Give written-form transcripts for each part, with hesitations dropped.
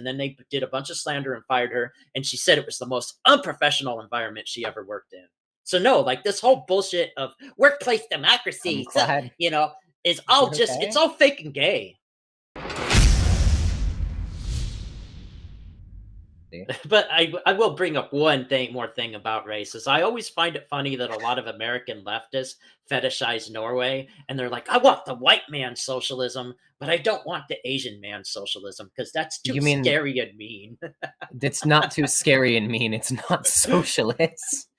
and then they did a bunch of slander and fired her, and she said it was the most unprofessional environment she ever worked in. So no, like this whole bullshit of workplace I'm democracy, glad. is all You just it's okay? all fake and gay. But I will bring up one more thing about race is I always find it funny that a lot of American leftists fetishize Norway and they're like, I want the white man socialism, but I don't want the Asian man socialism because that's too You mean scary and mean. it's not too scary and mean? It's not socialist.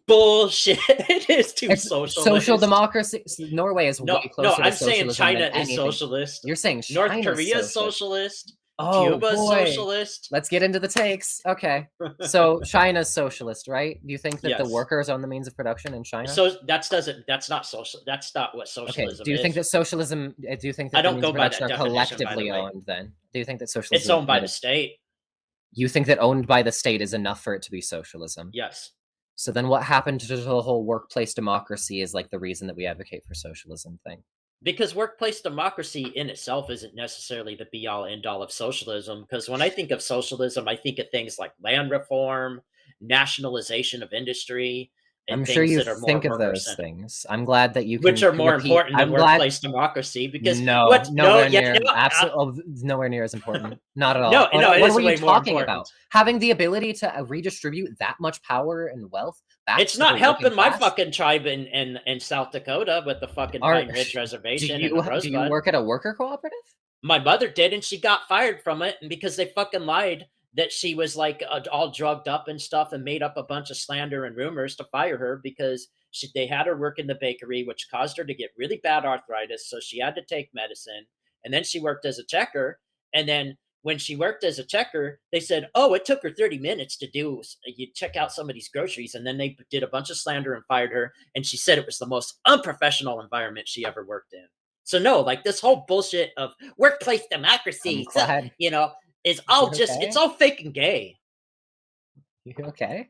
Bullshit. It is too It's social socialist. democracy. Norway is No, way closer to I'm saying socialism China than is anything. socialist. You're saying North China's Korea is socialist. socialist. Oh Cuba is boy. socialist. Let's get into the takes. Okay. So China's socialist, right? Do you think that the Yes. workers own the means of production in China? So that's not social. That's not what Okay. socialism Do you is. think that socialism? Do you think I that the don't means of go by production that are definition, by the collectively way. owned? Then do you think that socialism? It's owned by the state. You think that owned by the state is enough for it to be socialism? Yes. So then, what happened to the whole workplace democracy is like the reason that we advocate for socialism thing? Because workplace democracy in itself isn't necessarily the be all end all of socialism. Because when I think of socialism, I think of things like land reform, nationalization of industry, and I'm sure things you that are more think of worker those centered. things. I'm glad that you can Which are more repeat. important than I'm glad. workplace democracy because No, nowhere near. no, Absolutely, nowhere near as important. Not at all. no, it What is were way you more talking important. about? Having the ability to redistribute that much power and wealth back It's to not the helping working my class? fucking tribe in South Dakota with the fucking Are Pine Ridge do Reservation and you the do you Rosebud. work at a worker cooperative? My mother did, and she got fired from it, and because they fucking lied that she was like all drugged up and stuff, and made up a bunch of slander and rumors to fire her because they had her work in the bakery, which caused her to get really bad arthritis, so she had to take medicine. And then she worked as a checker, and then when she worked as a checker, they said, "Oh, it took her 30 minutes to do you check out somebody's groceries," and then they did a bunch of slander and fired her, and she said it was the most unprofessional environment she ever worked in. So no, like this whole bullshit of workplace I'm democracy, glad. is all You just it's okay? all fake and gay. You okay?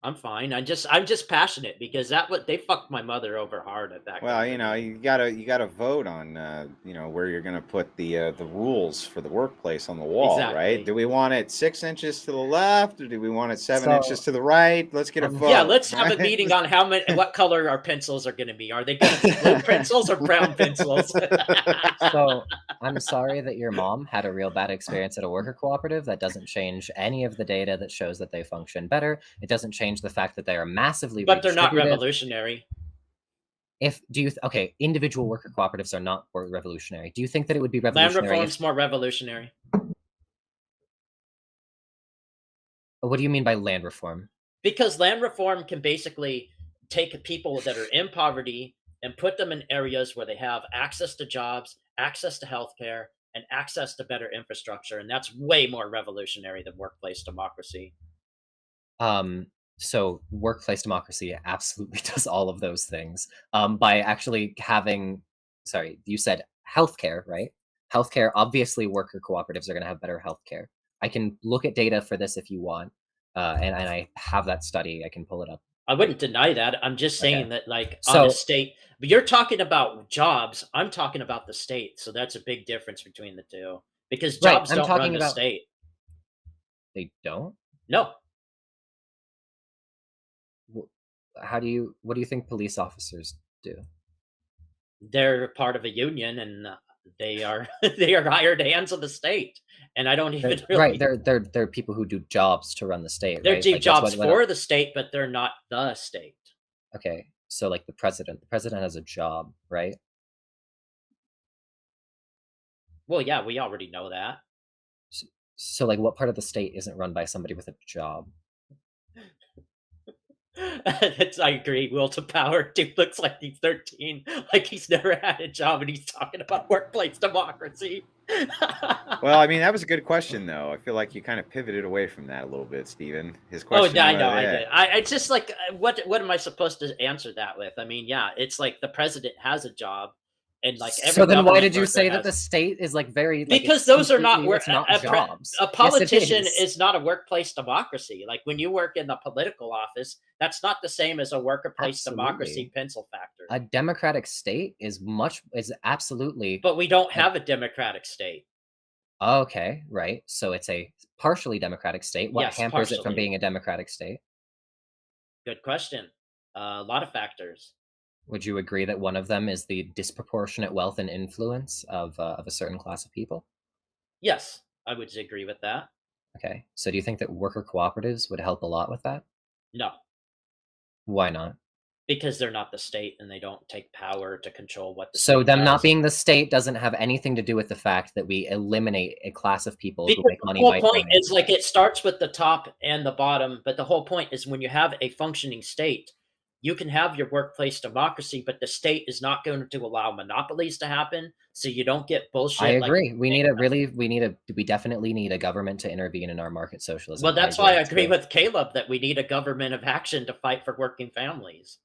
I'm fine. I'm just passionate because that what they fucked my mother over hard at that. Well, company. you gotta vote on where you're gonna put the rules for the workplace on the wall, right? Exactly. Do we want it 6 inches to the left, or do we want it 7 inches So, to the right? Let's get a vote. Yeah, let's have a right? meeting on what color our pencils are going to be. Are they going to be blue pencils or brown pencils? So I'm sorry that your mom had a real bad experience at a worker cooperative. That doesn't change any of the data that shows that they function better. It doesn't change the fact that they are massively But they're not redistributive. revolutionary. Okay, individual worker cooperatives are not revolutionary. Do you think that it would be Land revolutionary? reform's more revolutionary. What do you mean by land reform? Because land reform can basically take people that are in poverty and put them in areas where they have access to jobs, access to healthcare, and access to better infrastructure. And that's way more revolutionary than workplace democracy. So workplace democracy absolutely does all of those things. By actually having, sorry, you said healthcare, right? Healthcare, obviously worker cooperatives are going to have better healthcare. I can look at data for this if you want. And I have that study. I can pull it up. I wouldn't deny that. I'm just saying Okay. that, like, So- on a state, but you're talking about jobs. I'm talking about the state. So that's a big difference between the two because Right, jobs I'm don't talking run the about- state. They don't? No. What do you think police officers do? They're part of a union and they are they are hired hands of the state. And I don't even really Right, they're people who do jobs to run the state, They're right? do Like, that's jobs what- for the state, but they're not the state. Okay, so like the president has a job, right? Well, yeah, we already know that. So like what part of the state isn't run by somebody with a job? I agree. Will to power. Dude looks like he's 13, like he's never had a job, and he's talking about workplace democracy. Well, I mean, that was a good question, though. I feel like you kind of pivoted away from that a little bit, Stephen. His question. Oh, I know, I did. It's just like, what am I supposed to answer that with? I mean, yeah, it's like the president has a job, and like every. So then, why government did you worker say that has- the state is like very? Like, Because it's those are not completely- work. it's not jobs. A Yes, it politician is. is not a workplace democracy. Like when you work in the political office, that's not the same as a workplace democracy Absolutely. pencil factor. A democratic state is absolutely. But we don't have a democratic state. Okay, right. So it's a partially democratic state. What Yes, hampers it from partially. being a democratic state? Good question. A lot of factors. Would you agree that one of them is the disproportionate wealth and influence of a certain class of people? Yes, I would agree with that. Okay. So do you think that worker cooperatives would help a lot with that? No, Why not? because they're not the state and they don't take power to control what the So state them not does. being the state doesn't have anything to do with the fact that we eliminate a class of people who Because make the money whole by point owning. is like it starts with the top and the bottom, but the whole point is when you have a functioning state, you can have your workplace democracy, but the state is not going to allow monopolies to happen, so you don't get I bullshit like. agree. We definitely need a government to intervene in our market socialism. Well, I that's why I agree agree too. with Caleb that we need a government of action to fight for working families.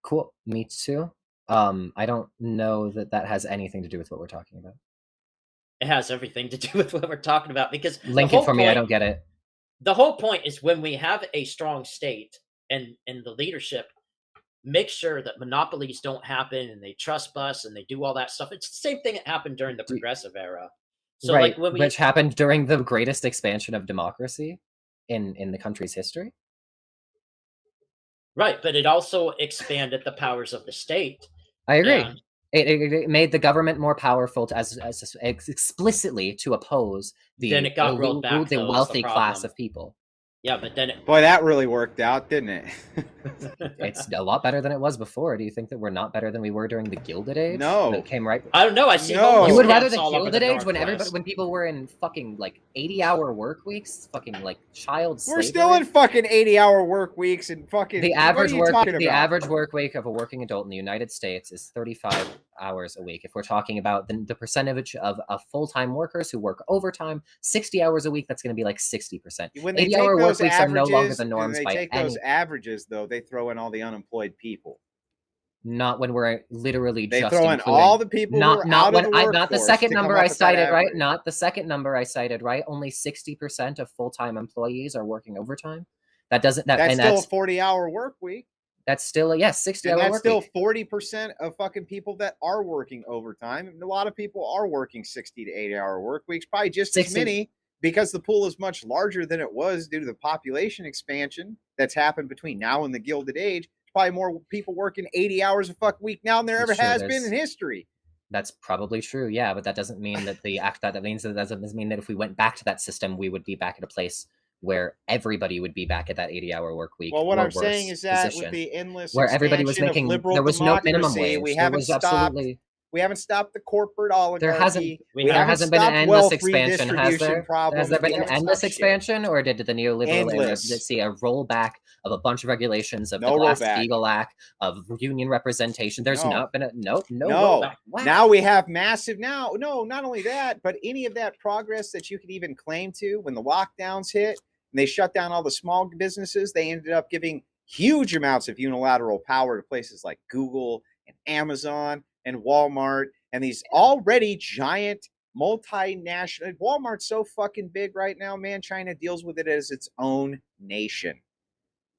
Cool. Me too. I don't know that that has anything to do with what we're talking about. It has everything to do with what we're talking about because Link it for me. I don't get it. the whole point is when we have a strong state and the leadership make sure that monopolies don't happen and they trust bust and they do all that stuff. It's the same thing that happened during the progressive era. So Right, like when we which happened during the greatest expansion of democracy in the country's history. right, but it also expanded the powers of the state. I agree. And It made the government more powerful as explicitly to oppose then it got rolled back, the though, is the wealthy class problem. of people. Yeah, but then it, Boy, that really worked out, didn't it? It's a lot better than it was before. Do you think that we're not better than we were during the Gilded Age? No. That came right. I don't know. I see No. homeless You would rather camps the all over Gilded the Age when Northwest. when people were in fucking like 80-hour work weeks, fucking like child slavery. We're still in fucking 80-hour work weeks and fucking. The average the average work week of a working adult in the United States is 35 hours a week. If we're talking about the percentage of full-time workers who work overtime, 60 hours a week, that's going to be like 60%. When they 80-hour take work those weeks are no longer averages, the norms they by take those averages though. They throw in all the unemployed people. Not when we're literally They just throw in including, all the people who are out of the workforce. not the second to come number up I with that cited, right? average. Not the second number I cited, right? Only 60% of full-time employees are working overtime. That doesn't that That's and still that's a 40-hour work week. that's still a yes, 60-hour And that's work still week. 40% of fucking people that are working overtime. And a lot of people are working 60 to 80-hour work weeks, probably just 60 as many, because the pool is much larger than it was due to the population expansion that's happened between now and the Gilded Age. Probably more people working 80 hours a fuck week now than there ever has been in history. That's probably true, yeah, but that doesn't mean that that doesn't mean that if we went back to that system, we would be back at a place where everybody would be back at that 80-hour work week. Well, what I'm saying is that with the endless where everybody was making, there was no minimum wage. We haven't stopped. We haven't stopped the corporate oligarchy. There hasn't been an endless expansion, has there? Has there been an endless expansion, or did the neoliberal era see a rollback of a bunch of regulations of the Glass-Steagall Act, of union representation? There's not been no rollback. What? Now we have massive. No, not only that, but any of that progress that you could even claim to when the lockdowns hit and they shut down all the small businesses, they ended up giving huge amounts of unilateral power to places like Google and Amazon and Walmart and these already giant multinational. Walmart's so fucking big right now, man. China deals with it as its own nation.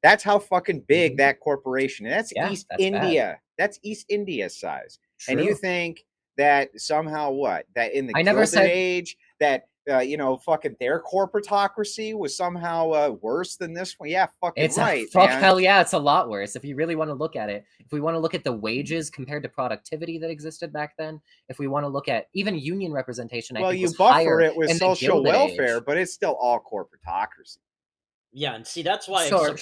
That's how fucking big that corporation is. That's East India. That's East India size. True. And you think that somehow that in the Gilded Age that fucking their corporatocracy was somehow worse than this one? Yeah, fucking right. Hell yeah, it's a lot worse. If you really want to look at it, if we want to look at the wages compared to productivity that existed back then, if we want to look at even union representation, well, you buffer it with social welfare, but it's still all corporatocracy. Yeah, and see, that's why sure.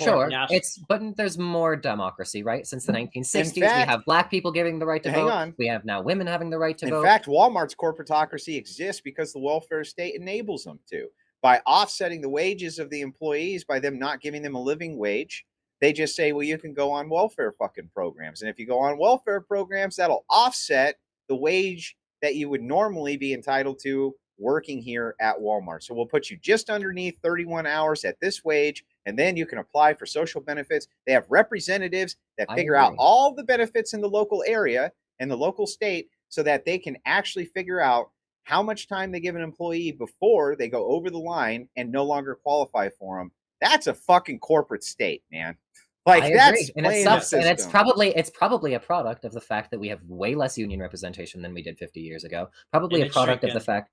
But there's more democracy, right? Since the 1960s, we have black people giving the right to vote. We have now women having the right to vote. In fact, Walmart's corporatocracy exists because the welfare state enables them to. By offsetting the wages of the employees, by them not giving them a living wage, they just say, well, you can go on welfare fucking programs. And if you go on welfare programs, that'll offset the wage that you would normally be entitled to working here at Walmart. So we'll put you just underneath 31 hours at this wage, and then you can apply for social benefits. They have representatives that figure out all the benefits in the local area and the local state so that they can actually figure out how much time they give an employee before they go over the line and no longer qualify for them. That's a fucking corporate state, man. Like, I that's agree, and it playing the sucks, and it's system. probably a product of the fact that we have way less union representation than we did 50 years ago. Probably And a it's product of the shrinking. fact.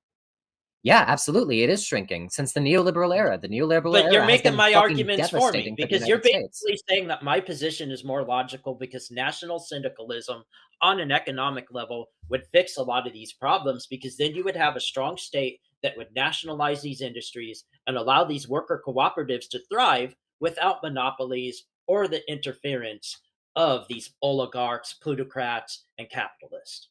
Yeah, absolutely, it is shrinking since the neoliberal era. The neoliberal But you're era has making been my fucking arguments for me devastating for the because you're United States. basically saying that my position is more logical because national syndicalism on an economic level would fix a lot of these problems because then you would have a strong state that would nationalize these industries and allow these worker cooperatives to thrive without monopolies or the interference of these oligarchs, plutocrats, and capitalists.